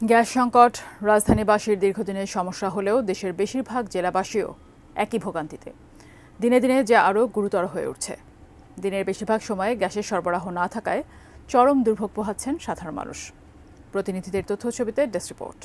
Gas সংকট রাজধানীবাসীর দীর্ঘদিনের সমস্যা হলেও দেশের বেশিরভাগ জেলাবাসীও একই ভোগান্তিতে। দিনে দিনে যা আরও গুরুতর হয়ে উঠছে। দিনের বেশিরভাগ সময়ে গ্যাসের সরবরাহ না থাকায় চরম দুর্ভোগ পোহাচ্ছেন সাধারণ মানুষ। প্রতিনিধিদের তথ্যছবিতে ডেস্ক রিপোর্ট।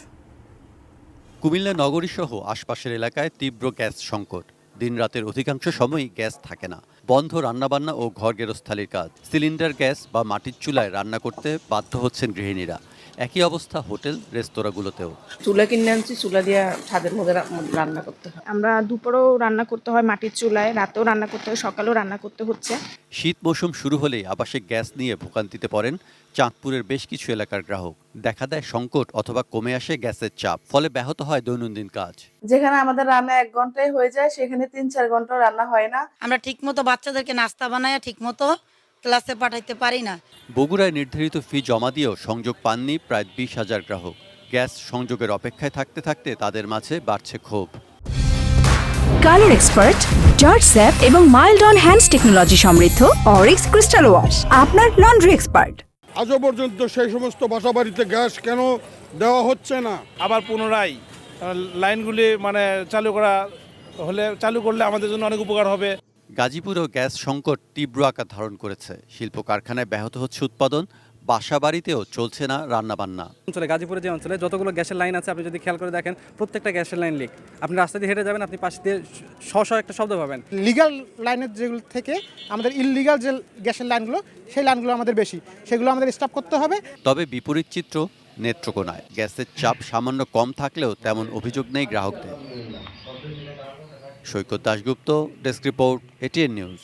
কুমিল্লা নগরীসহ আশপাশের এলাকায় তীব্র গ্যাস সংকট। দিনরাতের অধিকাংশ সময়ই গ্যাস থাকে না। বন্ধ রান্নাবান্না ও ঘর গেরস্থালির কাজ। সিলিন্ডার গ্যাস বা মাটির চুলায় রান্না করতে বাধ্য হচ্ছেন গৃহিণীরা। একই অবস্থা হোটেল রেস্তোরাঁগুলোতেও। চুলা কিনে আনছি, চুলা দিয়ে ছাদের মধ্যে রান্না করতে হয়। আমরা দুপুরেও রান্না করতে হয় মাটির চুলায়, রাতেও রান্না করতে হয়, সকালেও রান্না করতে হচ্ছে। শীত মৌসুম শুরু হলেই আবাসিক গ্যাস নিয়ে ভোগান্তিতে পড়েন চাঁদপুরের বেশ কিছু এলাকার গ্রাহক। দেখা দেয় সংকট অথবা কমে আসে গ্যাসের চাপ, ফলে ব্যাহত হয় দৈনন্দিন কাজ। যেখানে আমাদের রান্না 1 ঘন্টায় হয়ে যায়, সেখানে 3-4 ঘন্টা রান্না হয় না। আমরা ঠিকমতো বাচ্চাদেরকে নাস্তা বানায় ঠিকমতো ক্লাসে পাঠাইতে পারি না। বগুড়ায় নির্ধারিত ফি জমা দিয়েও সংযোগ পাননি প্রায় 20,000 গ্রাহক। গ্যাস সংযোগের অপেক্ষায় থাকতে থাকতে তাদের মাঝে বাড়ছে ক্ষোভ। কালার এক্সপার্ট, জর্জ স্যাপ এবং মাইল্ড অন হ্যান্ডস টেকনোলজি সমৃদ্ধ অরিক্স ক্রিস্টাল ওয়াশ আপনার লন্ড্রি এক্সপার্ট। আজও পর্যন্ত সেই সমস্ত বাসাবাড়িতে গ্যাস কেন দেওয়া হচ্ছে না? আবার পুনরায় লাইনগুলি চালু করলে আমাদের জন্য অনেক উপকার হবে। গাজীপুরেও গ্যাস সংকট তীব্র আকার ধারণ করেছে। শিল্প কারখানায় ব্যাহত হচ্ছে উৎপাদন, বাসা বাড়িতেও চলছে না রান্নাবান্না। অঞ্চলে গাজীপুরে যে অঞ্চলে যতগুলো গ্যাসের লাইন আছে, আপনি যদি খেয়াল করে দেখেন প্রত্যেকটা গ্যাসের লাইন লিক। আপনি রাস্তা দিয়ে হেঁটে যাবেন, আপনি পাশ দিয়ে একটা শব্দ পাবেন। লিগ্যাল লাইনের যেগুলো থেকে আমাদের ইললিগাল যে গ্যাসের লাইনগুলো, সেই লাইনগুলো আমাদের বেশি, সেগুলো আমাদের স্টপ করতে হবে। তবে বিপরীত চিত্র নেত্রকোনায়। গ্যাসের চাপ সামান্য কম থাকলেও তেমন অভিযোগ নেই গ্রাহকদের। Saikat Dasgupta, desk report, ATN news.